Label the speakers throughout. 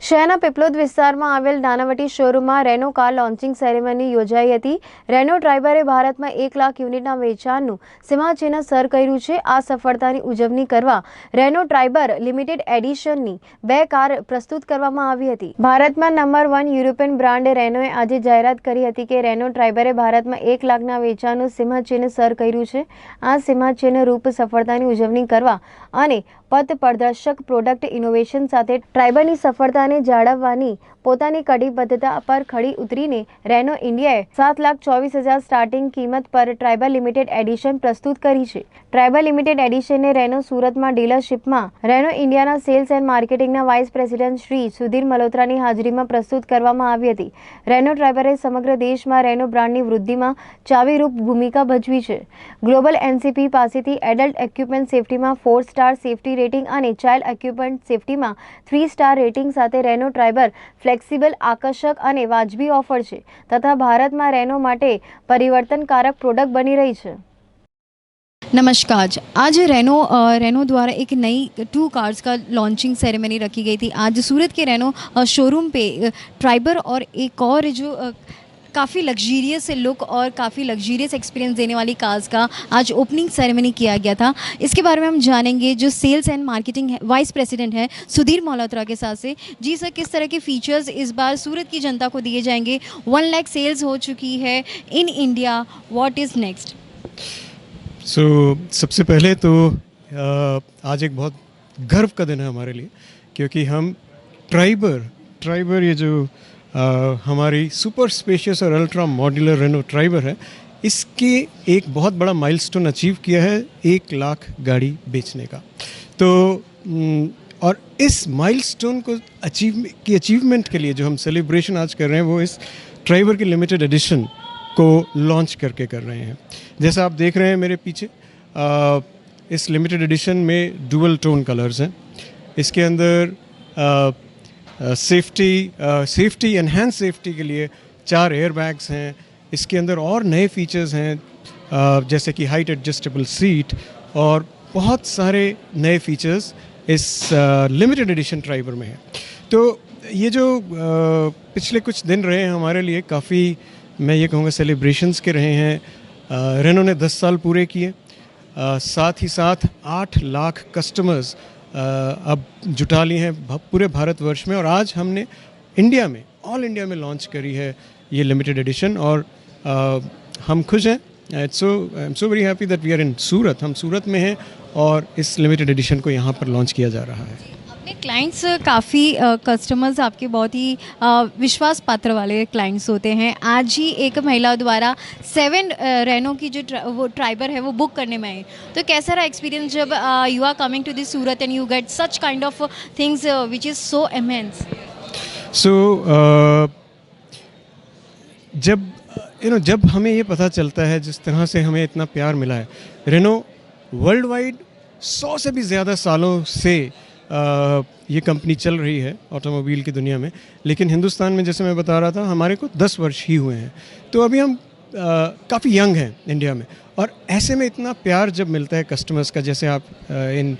Speaker 1: શહેરના પીપલોદ વિસ્તારમાં આવેલ નાનાવટી શોરૂમમાં રેનો કાર લોન્ચિંગ સેરેમની યોજાઈ હતી। રેનો ટ્રાઇબરે ભારતમાં 1 લાખ યુનિટના વેચાણનું સીમાચિહ્ન સર કર્યું છે। આ સફળતાની ઉજવણી કરવા રેનો ટ્રાઇબર લિમિટેડ એડિશનની 2 કાર પ્રસ્તુત કરવામાં આવી હતી। ભારતમાં નંબર 1 યુરોપિયન બ્રાન્ડ રેનોએ આજે જાહેરાત કરી હતી કે રેનો ટ્રાઇબરે ભારતમાં 1 લાખના વેચાણનું સીમાચિહ્ન સર કર્યું છે। આ સીમાચિહ્ન રૂપ સફળતાની ઉજવણી કરવા અને પથ પ્રદર્શક પ્રોડક્ટ ઇનોવેશન સાથે ટ્રાઇબરની સફળતાને જાળવવાની પોતાની કટિબદ્ધતા પર ખડી ઉતરીને રેનો ઇન્ડિયાએ 7,24,000 સ્ટાર્ટિંગ કિંમત પર ટ્રાઇબર લિમિટેડ એડિશન પ્રસ્તુત કરી છે। ટ્રાઇબર લિમિટેડ એડિશનને રેનો સુરતમાં ડીલરશીપમાં રેનો ઇન્ડિયાના સેલ્સ એન્ડ માર્કેટિંગના વાઇસ પ્રેસિડેન્ટ શ્રી સુધીર મલ્હોત્રાની હાજરીમાં પ્રસ્તુત કરવામાં આવી હતી। રેનો ટ્રાઇબરે સમગ્ર દેશમાં રેનો બ્રાન્ડની વૃદ્ધિમાં ચાવીરૂપ ભૂમિકા ભજવી છે। ગ્લોબલ એનસીપી પાસેથી એડલ્ટ એક્વિપમેન્ટ સેફ્ટીમાં 4 સ્ટાર સેફ્ટી રેટિંગ અને ચાઇલ્ડ એક્વિપમેન્ટ સેફ્ટીમાં 3 સ્ટાર રેટિંગ સાથે રેનો ટ્રાઇબર ફ્લેક્સિબલ, આકર્ષક અને વાજબી ઓફર છે તથા ભારતમાં રેનો માટે પરિवर्तनकारक प्रोडक्ट बनी रही है।
Speaker 2: नमस्कार। आज रेनो द्वारा एक नई 2 कार्स का लॉन्चिंग सेरेमनी रखी गई थी। आज सूरत के रेनो शोरूम पे ट्राइबर और एक और जो काफ़ी लग्जीरियस लुक और काफ़ी लग्जीरियस एक्सपीरियंस देने वाली कार्स का आज ओपनिंग सेरेमनी किया गया था। इसके बारे में हम जानेंगे जो sales and marketing vice president है सुधीर मल्होत्रा के साथ से। जी सर, किस तरह के फीचर्स इस बार सूरत की जनता को दिए जाएंगे? 1 लाख सेल्स हो चुकी है in India, what is next?
Speaker 3: सबसे पहले तो आज एक बहुत गर्व का दिन है हमारे लिए, क्योंकि हम ट्राइबर ये जो हमारी सुपर स्पेशियस और अल्ट्रा मॉड्यूलर रेनो ट्राइबर है, इसके एक बहुत बड़ा माइलस्टोन अचीव किया है 1 लाख गाड़ी बेचने का। तो और इस माइलस्टोन को अचीवमेंट के लिए जो हम सेलिब्रेशन आज कर रहे हैं वो इस ट्राइबर की लिमिटेड एडिशन को लॉन्च करके कर रहे हैं। जैसा आप देख रहे हैं मेरे पीछे, इस लिमिटेड एडिशन में डुअल टोन कलर्स हैं। इसके अंदर सेफ्टी एनहांस सेफ्टी के लिए 4 एयर बैग्स हैं। इसके अंदर और नए फीचर्स हैं, जैसे कि हाइट एडजस्टेबल सीट और बहुत सारे नए फीचर्स इस लिमिटेड एडिशन ट्राइबर में है। तो ये जो पिछले कुछ दिन रहे हैं हमारे लिए काफ़ी, मैं ये कहूँगा, सेलिब्रेशंस के रहे हैं। रेनो ने 10 साल पूरे किए, साथ ही साथ 8 लाख कस्टमर्स अब जुटा लिए हैं पूरे भारतवर्ष में, और आज हमने ऑल इंडिया में लॉन्च करी है ये लिमिटेड एडिशन। और हम खुश हैं। I am so very happy that we are in Surat. हम सूरत में हैं और इस लिमिटेड एडिशन को यहाँ पर लॉन्च किया जा रहा है।
Speaker 2: अपने क्लाइंट्स काफ़ी कस्टमर्स आपके बहुत ही विश्वास पात्र वाले क्लाइंट्स होते हैं। आज ही एक महिला द्वारा 7 रेनो की जो वो ट्राइबर है वो बुक करने में आए, तो कैसा रहा एक्सपीरियंस जब you are coming to this Surat and you get such kind of things which is so immense?
Speaker 3: जब हमें ये पता चलता है जिस तरह से हमें इतना प्यार मिला है, रेनो वर्ल्ड वाइड 100 से भी ज़्यादा सालों से ये कंपनी चल रही है ऑटोमोबाइल की दुनिया में, लेकिन हिंदुस्तान में जैसे मैं बता रहा था हमारे को 10 वर्ष ही हुए हैं। तो अभी हम काफ़ी यंग हैं इंडिया में, और ऐसे में इतना प्यार जब मिलता है कस्टमर्स का, जैसे आप इन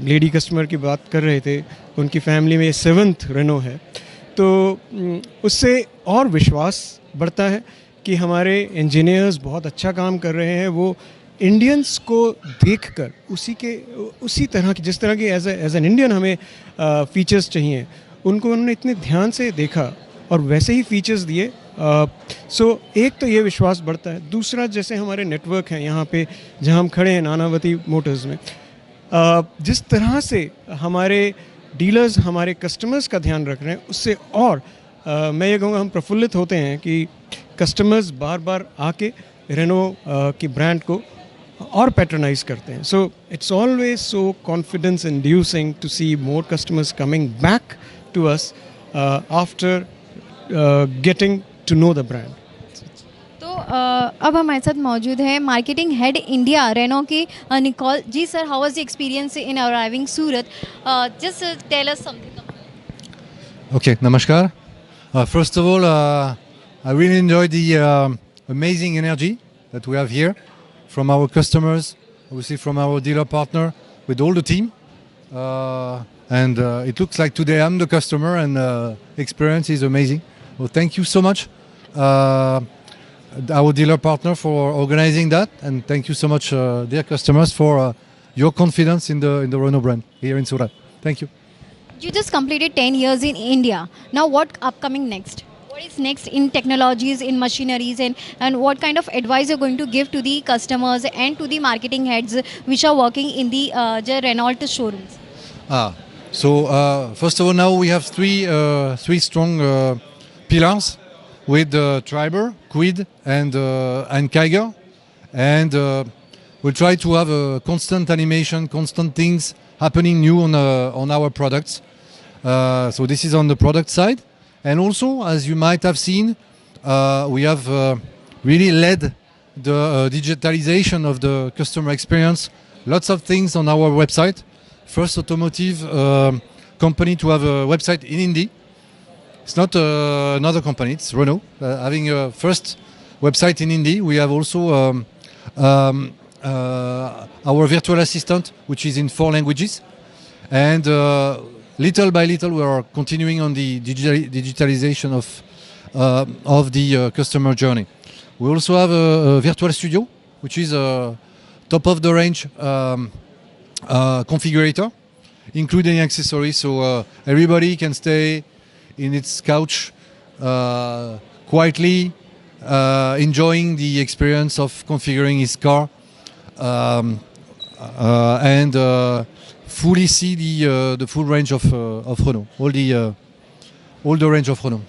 Speaker 3: लेडी कस्टमर की बात कर रहे थे, उनकी फैमिली में 7th रेनो है, तो उससे और विश्वास बढ़ता है कि हमारे इंजीनियर्स बहुत अच्छा काम कर रहे हैं। वो इंडियंस को देखकर उसी तरह की, जिस तरह की एज एन इंडियन हमें फीचर्स चाहिए, उनको उन्होंने इतने ध्यान से देखा और वैसे ही फीचर्स दिए। एक तो ये विश्वास बढ़ता है। दूसरा, जैसे हमारे नेटवर्क हैं यहाँ पे जहाँ हम खड़े हैं नानावती मोटर्स में, जिस तरह से हमारे डीलर्स हमारे कस्टमर्स का ध्यान रख रहे हैं, उससे और मैं ये कहूँगा हम प्रफुल्लित होते हैं कि कस्टमर्स बार बार आके रेनो की ब्रांड को और पैट्रोनाइज करते हैं। So it's always so confidence inducing to see more customers coming back to us after getting to know the brand.
Speaker 2: तो अब हमारे साथ मौजूद है मार्केटिंग हेड इंडिया रेनो की Nicole ji. Sir, how was the experience in arriving Surat? Just tell us something.
Speaker 4: Okay, namaskar. First of all, I really enjoy the amazing energy that we have here from our customers, obviously from our dealer partner, with all the team. and it looks like today I'm the customer, and experience is amazing. Well, thank you so much, our dealer partner, for organizing that, and thank you so much, dear customers, for your confidence in the Renault brand here in Surat. Thank you.
Speaker 2: You just completed 10 years in India. Now what upcoming next? What is next in technologies, in machineries, and what kind of advice you're going to give to the customers and to the marketing heads which are working in the Renault showrooms?
Speaker 4: So first of all, now we have three strong pillars with Triber, Quid, and Kiger, and we'll try to have a constant animation, constant things happening new on our products. So this is on the product side, and also, as you might have seen, we have really led the digitalization of the customer experience. Lots of things on our website. First automotive company to have a website in Hindi. It's not another company, it's Renault having a first website in Hindi. We have also our virtual assistant, which is in 4 languages. And little by little, we are continuing on the digitalization of the customer journey. We also have a virtual studio, which is a top-of-the-range configurator, including accessories, so everybody can stay in its couch quietly, enjoying the experience of configuring his car, and fully see the full range of Renault, all the range of Renault.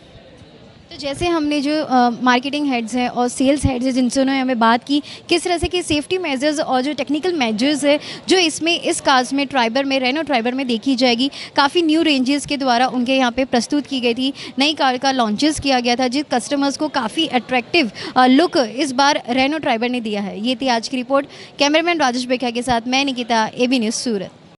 Speaker 2: तो जैसे हमने जो marketing heads हैं और sales heads हैं जिनसे उन्होंने हमें बात की किस तरह से कि सेफ्टी मेजर्स और जो टेक्निकल मेजर्स है जो इसमें इस कार्स में ट्राइबर में रेनो ट्राइबर में देखी जाएगी, काफ़ी न्यू रेंजेस के द्वारा उनके यहाँ पे प्रस्तुत की गई थी, नई कार का लॉन्चेस किया गया था जिस कस्टमर्स को काफ़ी अट्रैक्टिव लुक इस बार रेनो ट्राइबर ने दिया है। ये थी आज की रिपोर्ट। कैमरामैन राजेश बेखा के साथ मैं निकिता, AB न्यूज़ सूरत।